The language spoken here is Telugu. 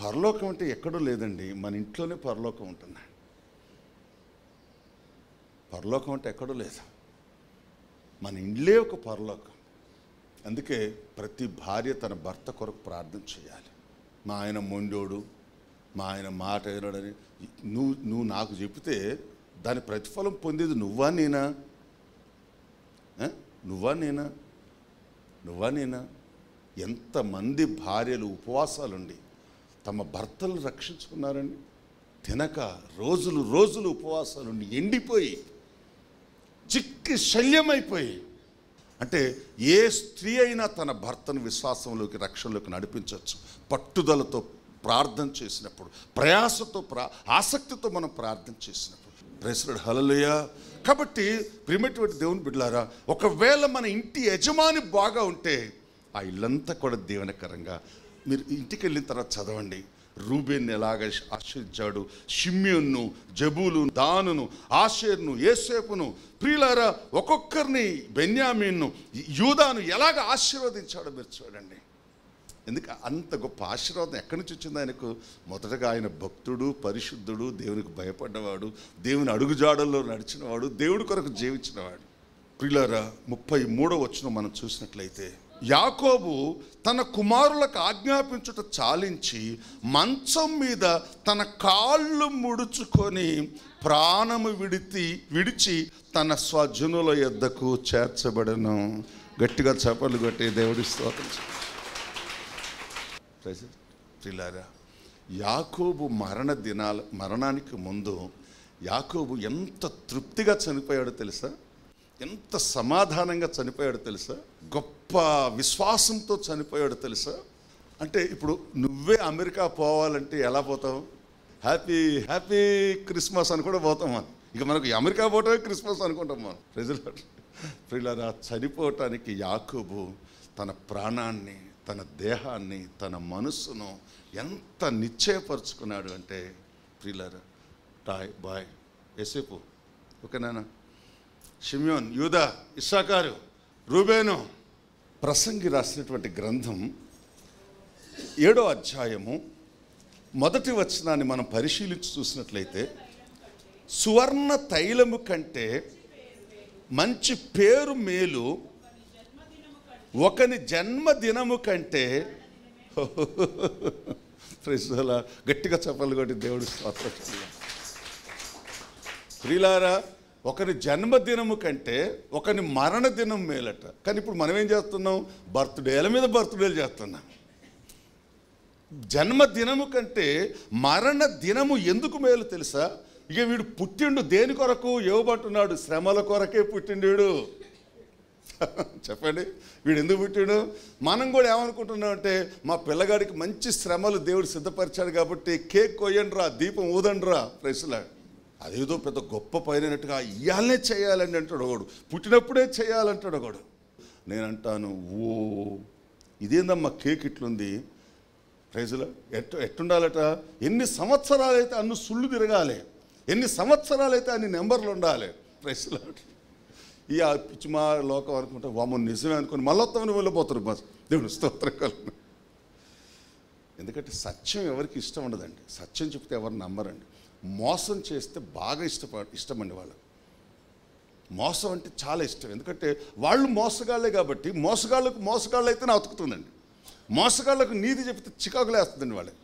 పరలోకం అంటే ఎక్కడో లేదండి, మన ఇంట్లోనే పరలోకం ఉంటుంది. పరలోకం అంటే ఎక్కడో లేదు, మన ఇండ్లే ఒక పరలోకం. అందుకే ప్రతి భార్య తన భర్త కొరకు ప్రార్థన చేయాలి. మా ఆయన మొండోడు, మా ఆయన మాట వినడని నువ్వు నాకు చెప్తే దాని ప్రతిఫలం పొందేది నువ్వా నేనా? నువ్వా నేనా? ఎంతమంది భార్యలు ఉపవాసాలుండి తమ భర్తలు రక్షించుకున్నారండి. తినక రోజులు ఉపవాసాలుండి ఎండిపోయి చిక్కి శల్యమైపోయి. అంటే ఏ స్త్రీ అయినా తన భర్తను విశ్వాసంలోకి, రక్షణలోకి నడిపించవచ్చు పట్టుదలతో ప్రార్థన చేసినప్పుడు, ప్రయాసతో, ఆసక్తితో మనం ప్రార్థన చేసినప్పుడు. ప్రైజ్ లార్డ్, హల్లెలూయా. కాబట్టి ప్రియమైనటువంటి దేవుని బిడ్డలారా, ఒకవేళ మన ఇంటి యజమాని బాగా ఉంటే ఆ ఇల్లంతా కూడా దీవెనకరంగా. మీరు ఇంటికి వెళ్ళిన తర్వాత చదవండి, రూబేన్ని ఎలాగ ఆశీర్వదించాడు, షిమ్యోన్ను, జబూలు, దానును, ఆషేర్ను, యోసేపును, ప్రియులారా ఒక్కొక్కరిని, బెన్యామీన్ను, యూదాను ఎలాగ ఆశీర్వదించాడో మీరు చూడండి. ఎందుకు అంత గొప్ప ఆశీర్వాదం ఎక్కడి నుంచి వచ్చింది ఆయనకు? మొదటగా ఆయన భక్తుడు, పరిశుద్ధుడు, దేవునికి భయపడ్డవాడు, దేవుని అడుగుజాడల్లో నడిచినవాడు, దేవుడి కొరకు జీవించినవాడు. ప్రియులారా 33వ వచనం మనం చూసినట్లయితే, యాకోబు తన కుమారులకు ఆజ్ఞాపించుట చాలించి మంచం మీద తన కాళ్ళు ముడుచుకొని ప్రాణము విడిచి తన స్వజనుల యొద్దకు చేర్చబడను. గట్టిగా చప్పట్లు కొట్టి దేవుడి స్తోత్రం. ప్రియులారా, యాకోబు మరణానికి ముందు యాకోబు ఎంత తృప్తిగా చనిపోయాడో తెలుసా? ఎంత సమాధానంగా చనిపోయాడో తెలుసా? గొప్ప విశ్వాసంతో చనిపోయాడో తెలుసా? అంటే ఇప్పుడు నువ్వే అమెరికా పోవాలంటే ఎలా పోతావు? హ్యాపీ హ్యాపీ క్రిస్మస్ అని కూడా పోతాం మనం. ఇక మనకు అమెరికా పోవటమే క్రిస్మస్ అనుకుంటాం మనం. ప్రియులారా, చనిపోవటానికి యాకోబు తన ప్రాణాన్ని, తన దేహాన్ని, తన మనస్సును ఎంత నిశ్చయపరుచుకున్నాడు అంటే, ప్రియులారా, బాయ్ యోసేపు, ఓకేనా, షిమ్యోన్, యూదా, ఇస్సాకారు, రూబేను. ప్రసంగి రాసినటువంటి గ్రంథం 7వ అధ్యాయము 1వ వచనాన్ని మనం పరిశీలించి చూసినట్లయితే, సువర్ణ తైలము కంటే మంచి పేరు మేలు, ఒకని జన్మదినము కంటే. గట్టిగా చెప్పాలి కొట్టి దేవుడు స్తోత్రం. ప్రియులారా, ఒకరి జన్మదినము కంటే ఒకని మరణదినం మేలట. కానీ ఇప్పుడు మనం ఏం చేస్తున్నాం? బర్త్డేల మీద బర్త్డేలు చేస్తున్నాం. జన్మదినము కంటే మరణ దినము ఎందుకు మేలు తెలుసా? ఇక వీడు పుట్టిండు దేని కొరకు? ఇవ్వబట్టున్నాడు, శ్రమల కొరకే పుట్టిండు. చెప్పండి, వీడు ఎందుకు పుట్టిండు? మనం కూడా ఏమనుకుంటున్నాం అంటే, మా పిల్లగాడికి మంచి శ్రమలు దేవుడు సిద్ధపరిచాడు కాబట్టి కేక్ కొయ్యండి రా, దీపం ఊదండి రా. ప్రైస్లా, అదేదో పెద్ద గొప్ప పైనట్టుగా ఇయాలనే చేయాలని అంటాడు ఒకడు, పుట్టినప్పుడే చేయాలంటాడు ఒకడు. నేను అంటాను, ఓ ఇదేందమ్మా కేక్ ఇట్లుంది? ప్రైజ్లో ఎట్టుండాలట? ఎన్ని సంవత్సరాలైతే అన్ని సుళ్ళు తిరగాలి, ఎన్ని సంవత్సరాలైతే అన్ని నెంబర్లు ఉండాలి. ప్రైజ్లో ఈ పిచ్చి మా లోకం అనుకుంటా, వామ నిజమే అనుకుని మళ్ళొత్తామని వెళ్ళిపోతారు. దేవుని స్తోత్రం. ఎందుకంటే సత్యం ఎవరికి ఇష్టం ఉండదండి. సత్యం చెప్తే ఎవరు నమ్మరండి. మోసం చేస్తే బాగా ఇష్టమండి వాళ్ళకి. మోసం అంటే చాలా ఇష్టం. ఎందుకంటే వాళ్ళు మోసగాళ్ళే కాబట్టి, మోసగాళ్ళకు మోసగాళ్ళు అయితేనే అతుకుతుందండి. మోసగాళ్ళకు నీతి చెప్తే చికాకులేస్తుందండి వాళ్ళకి.